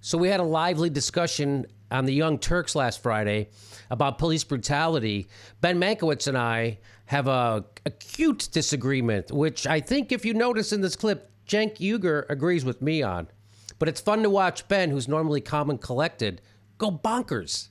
So we had a lively discussion on the Young Turks last Friday about police brutality. Ben Mankiewicz and I have a acute disagreement, which I think if you notice in this clip, Cenk Uygur agrees with me on. But it's fun to watch Ben, who's normally calm and collected, go bonkers.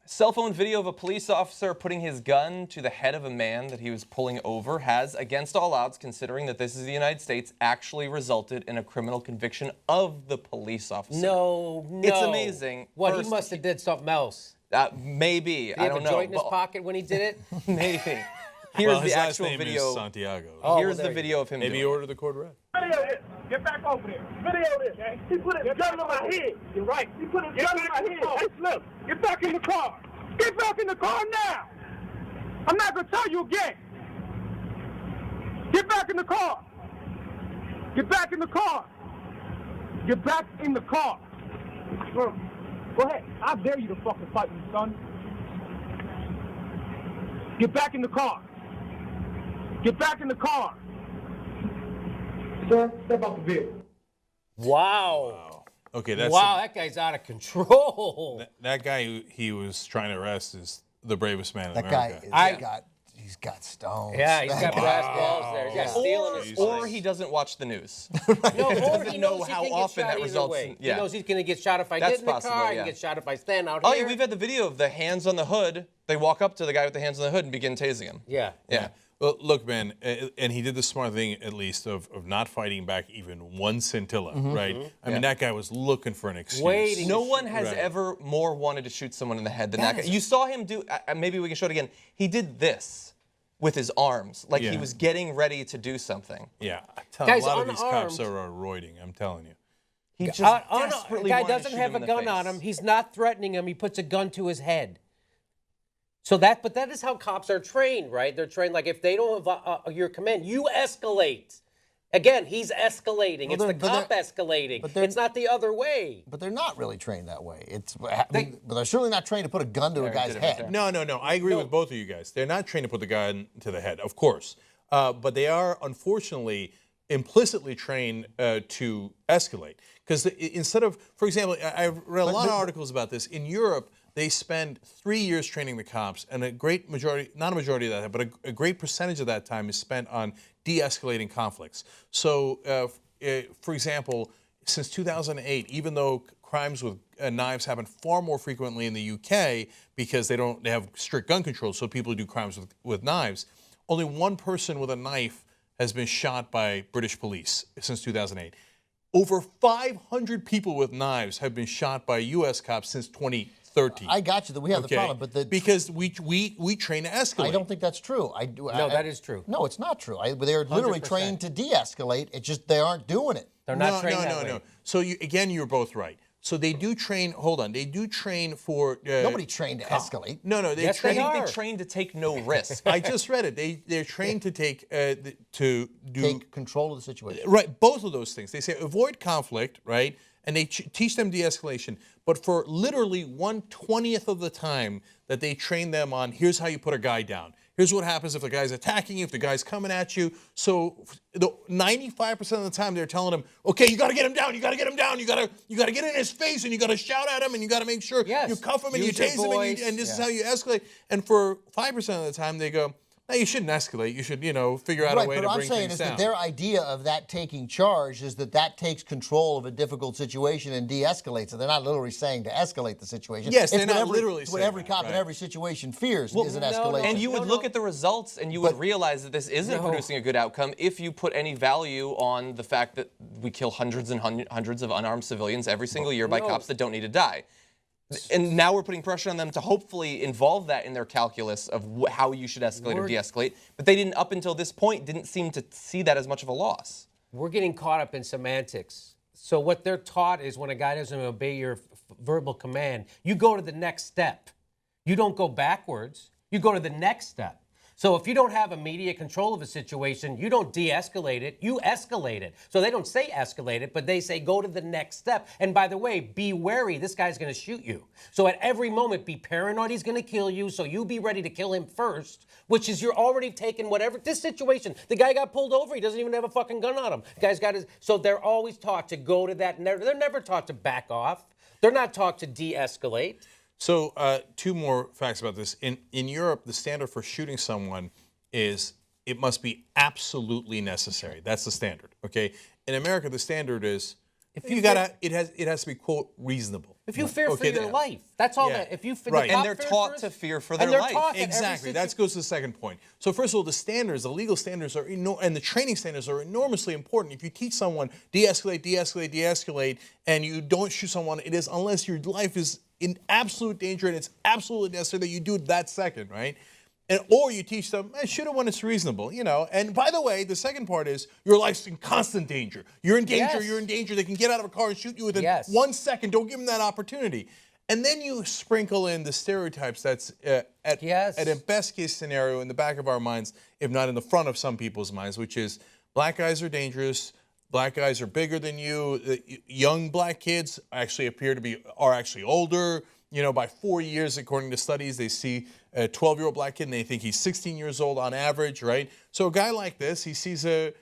Cell phone video of a police officer putting his gun to the head of a man that he was pulling over has, against all odds, considering that this is the United States, actually resulted in a criminal conviction of the police officer. No. It's amazing. What, he must have did something else. Maybe. Did he have a joint in his pocket when he did it? Maybe. Here's the actual name video. Is Santiago. Here's the video of him Maybe doing order the code red. Video this. Get back over there. Video this. Okay? He put his gun on my head. You're right. He put his gun on my head. Hey, Slim, get back in the car. Get back in the car now. I'm not going to tell you again. Get back in the car. Get back in the car. Get back in the car. Go ahead. I dare you to fucking fight me, son. Get back in the car. Get back in the car. Sir, step out the vehicle. Wow. Okay, that's that guy's out of control. that guy he was trying to arrest is the bravest man in That America. guy, he's got stones. Yeah, he's got brass balls there. He's got steel in his Or he doesn't watch the news. No, or he know knows how he can often get shot that either results way. in- yeah. He knows he's going to get shot if I That's get in the possible, car. I yeah. can get shot if I stand out Oh, here. yeah, we've had the video of the hands on the hood. They walk up to the guy with the hands on the hood and begin tasing him. Yeah. Yeah. Well, look, man, and he did the smart thing, at least, of not fighting back even one scintilla, right? I mean, that guy was looking for an excuse. Waiting. No one has Right. ever more wanted to shoot someone in the head than that guy. You saw him do, maybe we can show it again. He did this with his arms, like he Yeah. was getting ready to do something. Yeah, I tell you, Guys, a lot of these cops unarmed. are roiding, I'm telling you. He just The desperately guy wanted to doesn't shoot have him a in the gun on face. him. He's not threatening him. He puts a gun to his head. So but that is how cops are trained, right? They're trained like if they don't have your command, you escalate. Again, he's escalating. It's the cop escalating. It's not the other way. But they're not really trained that way. But they're certainly not trained to put a gun to a guy's head. No. I agree with both of you guys. They're not trained to put the gun to the head, of course. But they are, unfortunately, implicitly trained to escalate. Because instead of, for example, I've read a lot of articles about this. In Europe, they spend 3 years training the cops, and a great majority, not a majority of that, but a great percentage of that time is spent on de-escalating conflicts. So, for example, since 2008, even though crimes with knives happen far more frequently in the UK because they have strict gun control, so people do crimes with knives, only one person with a knife has been shot by British police since 2008. Over 500 people with knives have been shot by U.S. cops since 2013. I got you that we have the problem, but because we train to escalate. I don't think that's true. No, that is true. No, it's not true. They're literally 100%. trained to de-escalate. It's just they aren't doing it. They're not trained that way. No. So again, you're both right. So they do train. Hold on, they do train for. Nobody trained to escalate. No, Yes, train. they are. They trained to take no risk. I just read it. They're trained to take Take control of the situation. right. Both of those things. They say avoid conflict, right? And they teach them de-escalation. But for literally 1/20th of the time that they train them on, here's how you put a guy down. Here's what happens if the guy's attacking you, if the guy's coming at you. So 95% of the time they're telling him, okay, you got to get him down, you got to get him down, you got to get in his face and you got to shout at him and you got to make sure you cuff him and you Use your tase him voice. and this is how you escalate. And for 5% of the time they go, no, you shouldn't escalate. You should, figure out a way to bring things down. Right, but what I'm saying is that their idea of that taking charge is that takes control of a difficult situation and de-escalates it. They're not literally saying to escalate the situation. Yes, it's they're not what literally it's what saying every that, cop in right. every situation fears is an escalation. And you would look at the results and you would realize that this isn't producing a good outcome if you put any value on the fact that we kill hundreds and hundreds of unarmed civilians every single year by cops that don't need to die. And now we're putting pressure on them to hopefully involve that in their calculus of how you should escalate or de-escalate. But they didn't, up until this point, didn't seem to see that as much of a loss. We're getting caught up in semantics. So what they're taught is when a guy doesn't obey your verbal command, you go to the next step. You don't go backwards. You go to the next step. So if you don't have immediate control of a situation, you don't de-escalate it, you escalate it. So they don't say escalate it, but they say go to the next step. And by the way, be wary, this guy's going to shoot you. So at every moment, be paranoid he's going to kill you, so you be ready to kill him first, which is you're already taking whatever. This situation, the guy got pulled over, he doesn't even have a fucking gun on him. The guy's got his, so they're always taught to go to that, they're never taught to back off. They're not taught to de-escalate. So, two more facts about this. In Europe, the standard for shooting someone is it must be absolutely necessary. That's the standard. Okay. In America, the standard is it has to be, quote, reasonable. If you fear for your life, that's all. Yeah. If you right. And they're taught to fear for their life. Exactly. That goes to the second point. So first of all, the standards, the legal standards and the training standards are enormously important. If you teach someone de-escalate, de-escalate, de-escalate, and you don't shoot someone, it is unless your life is in absolute danger and it's absolutely necessary that you do it that second, right? Or you teach them, shoot it when it's reasonable, you know. And by the way, the second part is your life's in constant danger. You're in danger, Yes. you're in danger. They can get out of a car and shoot you within Yes. 1 second. Don't give them that opportunity. And then you sprinkle in the stereotypes that's at a best case scenario in the back of our minds, if not in the front of some people's minds, which is black guys are dangerous, black guys are bigger than you, young black kids actually are actually older. You know, by 4 years, according to studies, they see a 12-year-old black kid and they think he's 16 years old on average, right? So a guy like this, he sees a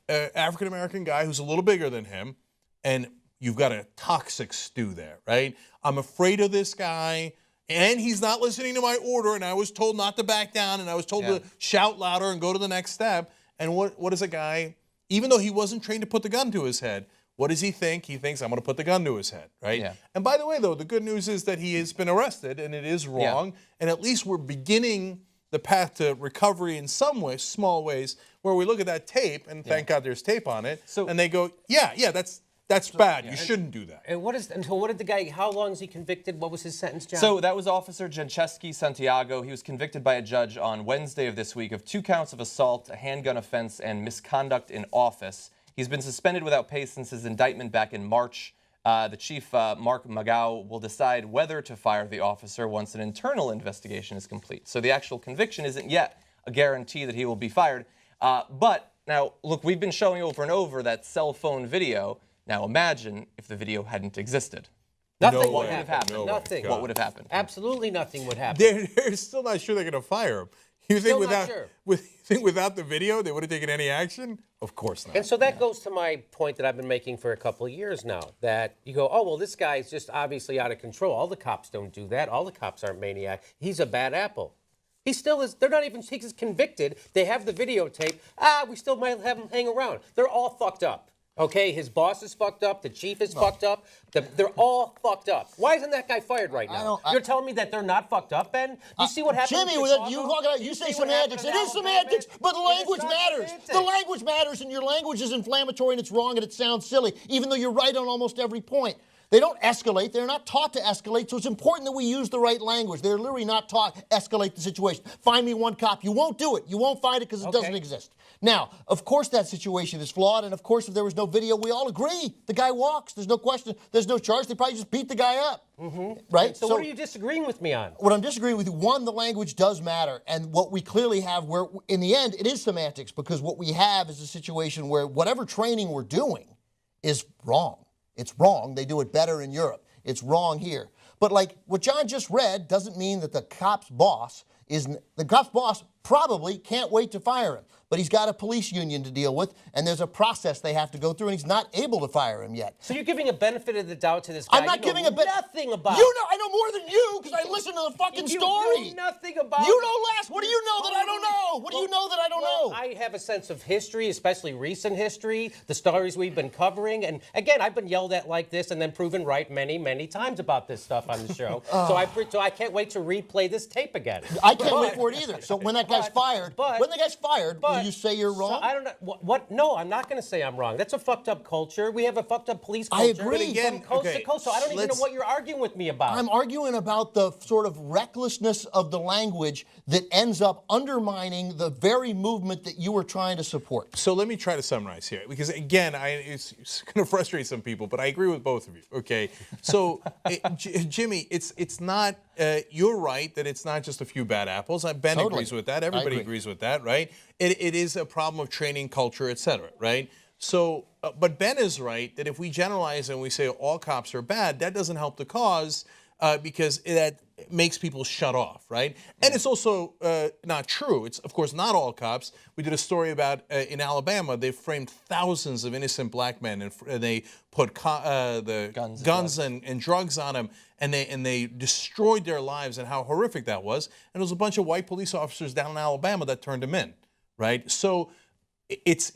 African-American guy who's a little bigger than him, and you've got a toxic stew there, right? I'm afraid of this guy, and he's not listening to my order, and I was told not to back down, and I was told to shout louder and go to the next step. And what is a guy, even though he wasn't trained to put the gun to his head, what does he think? He thinks, I'm going to put the gun to his head, right? Yeah. And by the way, though, the good news is that he has been arrested, and it is wrong. And at least we're beginning the path to recovery in some ways, small ways, where we look at that tape, and thank God there's tape on it, and they go, that's bad. You shouldn't do that. And what did the guy, how long is he convicted? What was his sentence, John? So that was Officer Genceski Santiago. He was convicted by a judge on Wednesday of this week of 2 counts of assault, a handgun offense, and misconduct in office. He's been suspended without pay since his indictment back in March. The chief, Mark Magao, will decide whether to fire the officer once an internal investigation is complete. So the actual conviction isn't yet a guarantee that he will be fired. But now, look, we've been showing over and over that cell phone video. Now imagine if the video hadn't existed. Nothing would have happened. Nothing. What would have happened? Absolutely nothing would happen. They're still not sure they're going to fire him. You think without the video, they would have taken any action? Of course not. And so that goes to my point that I've been making for a couple of years now, that you go, oh, well, this guy's just obviously out of control. All the cops don't do that. All the cops aren't maniacs. He's a bad apple. He still is. They're not even, he's convicted. They have the videotape. We still might have him hang around. They're all fucked up. Okay, his boss is fucked up. The chief is fucked up. They're all fucked up. Why isn't that guy fired right now? You're telling me that they're not fucked up, Ben? You see what happened? Jimmy, you say semantics. It is semantics, but the language matters. The language matters, and your language is inflammatory, and it's wrong, and it sounds silly, even though you're right on almost every point. They don't escalate. They're not taught to escalate, so it's important that we use the right language. They're literally not taught to escalate the situation. Find me one cop. You won't do it. You won't find it because it doesn't exist. Now, of course that situation is flawed, and of course if there was no video, we all agree. The guy walks. There's no question. There's no charge. They probably just beat the guy up. Right? So what are you disagreeing with me on? What I'm disagreeing with you, one, the language does matter, and what we clearly have where, in the end, it is semantics, because what we have is a situation where whatever training we're doing is wrong. It's wrong. They do it better in Europe. It's wrong here. But like what John just read doesn't mean that the cop's boss probably can't wait to fire him. But he's got a police union to deal with, and there's a process they have to go through, and he's not able to fire him yet. So you're giving a benefit of the doubt to this guy. I'm not giving a nothing about. You know, I know more than you because I listened to the fucking story. You know nothing about. You know less. What do you know that I don't know? What do you know that I don't know? I have a sense of history, especially recent history, the stories we've been covering, and again, I've been yelled at like this and then proven right many, many times about this stuff on the show. So I can't wait to replay this tape again. I can't wait for it either. So when that guy's fired, will you say you're wrong? So I don't know. What? No, I'm not going to say I'm wrong. That's a fucked up culture. We have a fucked up police culture. I agree. From coast to coast, so I don't even know what you're arguing with me about. I'm arguing about the sort of recklessness of the language that ends up undermining the very movement that you were trying to support. So let me try to summarize here, because again, it's going to frustrate some people, but I agree with both of you. Okay, so Jimmy, it's not you're right that it's not just a few bad apples. Ben Totally. agrees with that. Everybody agrees with that, right? It is a problem of training, culture, et cetera, right? So, but Ben is right that if we generalize and we say all cops are bad, that doesn't help the cause because that makes people shut off, right? And it's also not true. It's, of course, not all cops. We did a story about in Alabama, they framed thousands of innocent black men and they put the guns and drugs on them, and they destroyed their lives and how horrific that was. And there was a bunch of white police officers down in Alabama that turned them in, right? So it's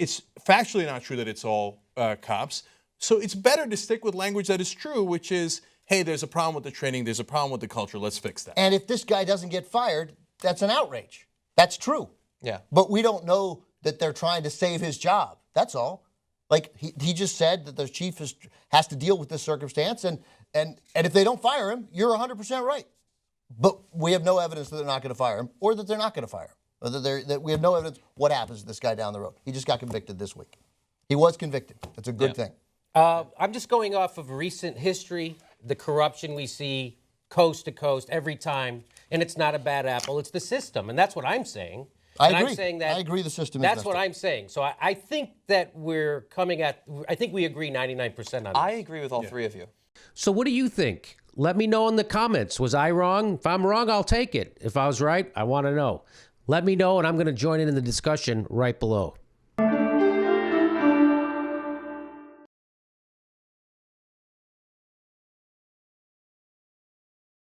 factually not true that it's all cops. So it's better to stick with language that is true, which is, hey, there's a problem with the training, there's a problem with the culture, let's fix that. And if this guy doesn't get fired, that's an outrage. That's true. Yeah. But we don't know that they're trying to save his job. That's all. Like he just said that the chief has to deal with this circumstance, and if they don't fire him, you're 100% right. But we have no evidence that they're not going to fire him, or that they're not going to fire him, or that we have no evidence what happens to this guy down the road. He just got convicted this week. He was convicted. That's a good thing. I'm just going off of recent history, the corruption we see coast to coast every time, and it's not a bad apple. It's the system, and that's what I'm saying. I And agree. I'm saying that I agree the system is That's messed what up. I'm saying. So I think that I think we agree 99% on this. I agree with all three of you. So what do you think? Let me know in the comments. Was I wrong? If I'm wrong, I'll take it. If I was right, I want to know. Let me know, and I'm going to join in the discussion right below.